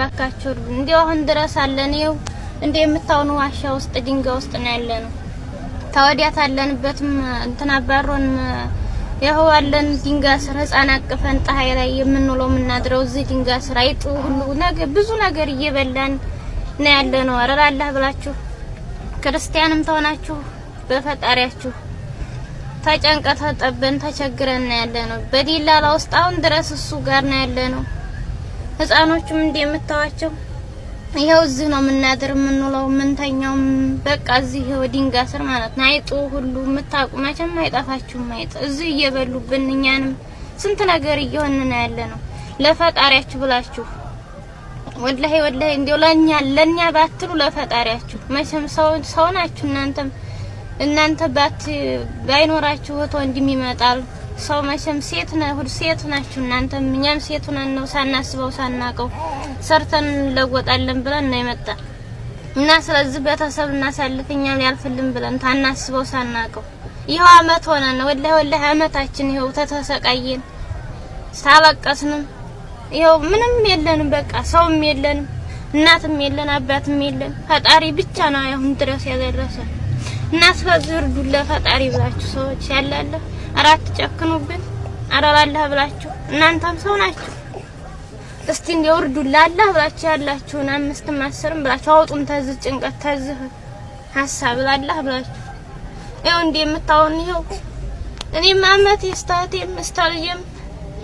ባካችሁ እንዲያው አሁን ድረስ አለን ይው እንደምታውኑ ዋሻ ውስጥ ድንጋይ ውስጥ ነው ያለነው ታወዲያት አለንበትም እንትና ባሮን ያው አለን ድንጋይ ስር ህፃን አቅፈን ፀሐይ ላይ የምንውለው የምናድረው እዚህ ድንጋይ ስር አይጡ ሁሉ ነገር ብዙ ነገር እየበላን ነው ያለነው አረራ አላህ ብላችሁ ክርስቲያንም ተሆናችሁ በፈጣሪያችሁ ተጨንቀተ ጠበን ተቸግረን ነው ያለነው በዲላላ ውስጥ አሁን ድረስ እሱ ጋር ነው ያለነው ህፃኖቹም እንደምታዋቸው ይሄው እዚህ ነው የምናድር የምንውለው ምንተኛው በቃ እዚህ ድንጋይ ስር ማለት ነው አይጡ ሁሉ የምታውቁ መቼም አይጣፋችሁም አይጥ እዚህ እየበሉብን እኛንም ስንት ነገር እየሆንን ነው ያለነው ለፈጣሪያችሁ ብላችሁ ወላሂ እንደው ለኛ ባትሉ ለፈጣሪያችሁ መቼም ሰው ናችሁ እናንተ ባይኖራችሁ ወንድም ይመጣል ሰው መቼም ሴት ናችሁ እናንተም እኛም ሴት ነን ነው ሳናስበው ሳናቀው ሰርተን ለወጣለን ብለን ነው የመጣ እና ስለዚህ ቤተሰብ እናሳልፈኛል ያልፈልም ብለን ታናስበው ሳናቀው ይሄው አመት ሆነን ወላሂ አመታችን ይሄው ተተሰቃየን ሳለቀስንም ይሄው ምንም የለንም በቃ ሰውም የለንም እናትም የለን አባትም የለን ፈጣሪ ብቻ ነው አሁን ድረስ ያደረሰ እና ስለዚህ እርዱን ለፈጣሪ ብላችሁ ሰዎች ያላለ አራት ጨክኑብን አራላህ ብላችሁ እናንተም ሰው ናችሁ እስቲ እንደው እርዱን ለአላህ ብላችሁ ያላችሁን አምስትም አስርም ብላችሁ አውጡን ተዝህ ጭንቀት ተዝህ ሐሳብ ለአላህ ብላችሁ ይኸው እንደምታውን ይኸው እኔም አመት ይስታቴም ስታልየም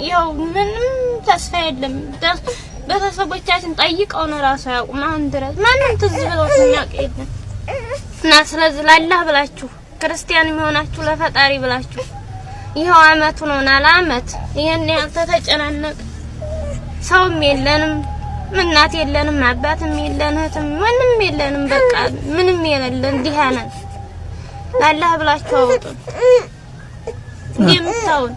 ይኸው ምንም ተስፋ የለም ቤተሰቦቻችን ጠይቀው ነው ራሱ ያውቁም አሁን ድረስ ማንም ትዝ ብለው የሚያውቅ የለም እና ስለዚህ ለአላህ ብላችሁ ክርስቲያን የሚሆናችሁ ለፈጣሪ ብላችሁ ይሄው አመቱ ነውና ለአመት ይሄን ያልተጨናነቅ ሰውም የለንም እናት የለንም አባትም የለንም እህትም ምንም የለንም በቃ ምንም የለን ዲሃነን ለአላህ ብላችሁ አውጡ እንደምታውን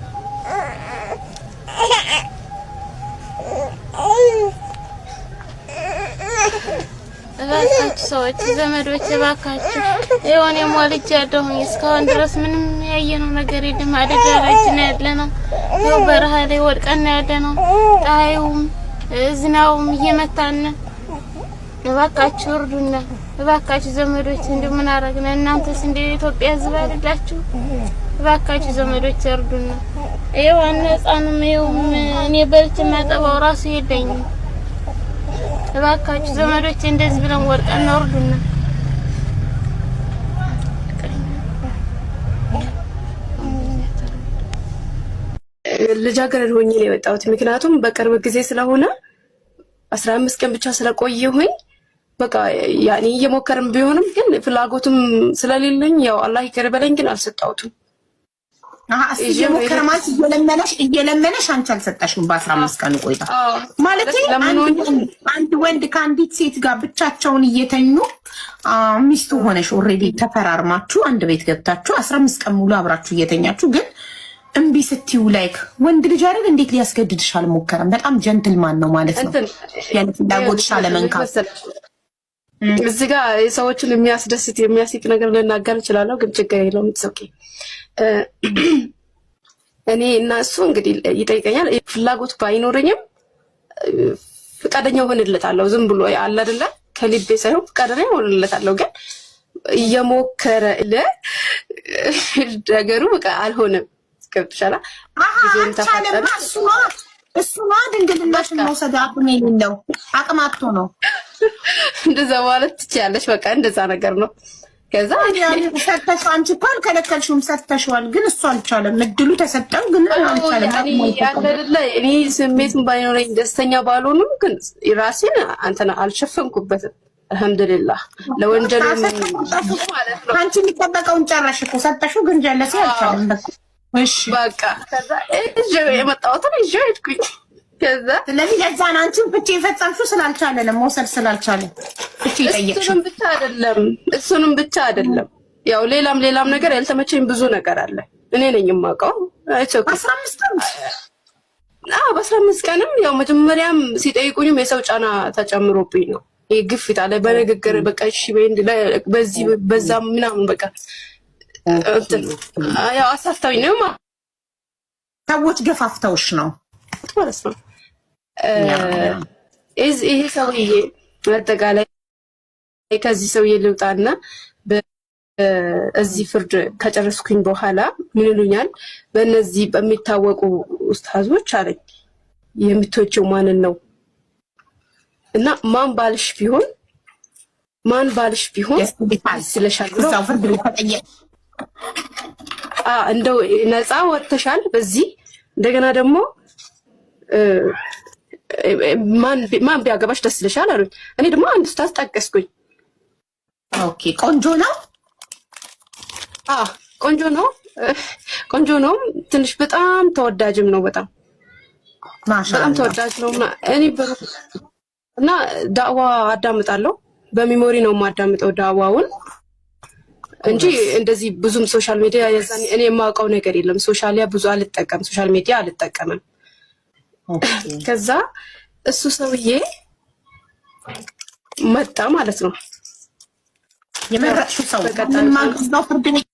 እባካችሁ ሰዎች ዘመዶች እባካችሁ የሆነ ሞልጅ ያደሁኝ እስካሁን ድረስ ምንም ያየነው ነገር የለም አደጋ ላይ ነው ያለነው ነው በረሃ ላይ ወድቀን ያለነው ፀሐዩም ዝናቡም እየመታን እባካችሁ እርዱና እባካችሁ ዘመዶች እንደው ምን አረግና እናንተስ እንደ ኢትዮጵያ ህዝብ አይደላችሁ እባካችሁ ዘመዶች እርዱና ይሄው አነጻንም ይሄው እኔ በልቼ ማጠባው ራሱ የለኝም እባካችሁ ዘመዶች እንደዚህ ብለን ወርቀን ወርዱና ልጃገረድ ሆኜ ነው የወጣሁት ምክንያቱም በቅርብ ጊዜ ስለሆነ 15 ቀን ብቻ ስለቆየሁኝ በቃ ያኔ እየሞከርም ቢሆንም ግን ፍላጎቱም ስለሌለኝ ያው አላህ ይቅር በለኝ ግን አልሰጣሁትም እየሞከረማት እየለመነሽ አንቺ አልሰጣሽም በ15 ቀን ቆይታ ማለት አንድ ወንድ ከአንዲት ሴት ጋር ብቻቸውን እየተኙ ሚስቱ ሆነሽ ኦሬዲ ተፈራርማችሁ አንድ ቤት ገብታችሁ 15 ቀን ሙሉ አብራችሁ እየተኛችሁ ግን እምቢ ስትዩ ላይክ ወንድ ልጅ አይደል እንዴት ሊያስገድድሽ አልሞከረም በጣም ጀንትልማን ነው ማለት ነው ያን ፍላጎትሽ አለመንካት እዚህ ጋር ሰዎችን የሚያስደስት የሚያስቅ ነገር ልናገር እችላለሁ ግን ችግር የለውም ኦኬ እኔ እና እሱ እንግዲህ ይጠይቀኛል ፍላጎት ባይኖርኝም ፍቃደኛ ሆነለታለሁ ዝም ብሎ አለ አይደለ ከልቤ ሳይሆን ፍቃደኛ ሆነለታለሁ ግን እየሞከረ ነገሩ በቃ አልሆነም ገብቶሻል ጊዜም ተፈጠረ እሱ ነው ድንግልናሽን መውሰድ አቅም የሌለው አቅም አጥቶ ነው እንደዛ ማለት ትችያለሽ በቃ እንደዛ ነገር ነው ከዛ ሰጥተሽ አንቺ እኮ አልከለከልሽውም ሰጥተሽዋል ግን እሱ አልቻለም እድሉ ተሰጠው ግን አልቻለም ያለለ እኔ ስሜቱን ባይኖረኝ ደስተኛ ባልሆንም ግን ራሴን አንተና አልሸፈንኩበትም አልহামዱሊላህ ለወንጀል ማለት ነው አንቺ የሚጠበቀውን ጨረሽ እኮ ሰጥተሽው ግን ጀለሴ አልቻለም እሺ በቃ ከዛ የመጣሁት ነው ሄድኩኝ ከዛ ስለዚህ ለዛን አንቺን ፍቺ የፈጸምሽው ስላልቻለ ለመውሰድ ስላልቻለ ፍቺ ጠየቅሽው እሱንም ብቻ አይደለም ያው ሌላም ነገር ያልተመቸኝ ብዙ ነገር አለ እኔ ነኝ የማውቀው አይቼው 15 ቀን በ15 ቀንም ያው መጀመሪያም ሲጠይቁኝም የሰው ጫና ተጨምሮብኝ ነው ይሄ ግፊት አለ በንግግር በቃ እሺ በዚህ በዛም ምናምን በቃ ያው አሳፍታኝ ነው ሰዎች ገፋፍተውሽ ነው ማለት ነው ይሄ ሰውዬ አጠቃላይ ከዚህ ሰውዬ ልውጣና እዚህ ፍርድ ከጨረስኩኝ በኋላ ምን ይሉኛል? በእነዚህ በሚታወቁ ኡስታዞች አለኝ የምትወጪው ማንን ነው? እና ማን ባልሽ ቢሆን ስለሻል ብሎ እንደው ነፃ ወጥተሻል በዚህ እንደገና ደግሞ ማን ቢያገባሽ ደስ ይልሻል አሉኝ። እኔ ደግሞ አንድ ኡስታዝ ጠቀስኩኝ። ኦኬ ቆንጆ ነው። ቆንጆ ነው። ትንሽ በጣም ተወዳጅም ነው። በጣም ተወዳጅ ነው። እኔ እና ዳዋ አዳምጣለሁ። በሚሞሪ ነው የማዳምጠው ዳዋውን እንጂ እንደዚህ ብዙም ሶሻል ሚዲያ የዛኔ እኔ የማውቀው ነገር የለም። ሶሻል ሚዲያ አልጠቀምም። ከዛ እሱ ሰውዬ መጣ ማለት ነው። የመረጥሽው ሰው ምን ማለት ነው? ፍርድ ቤት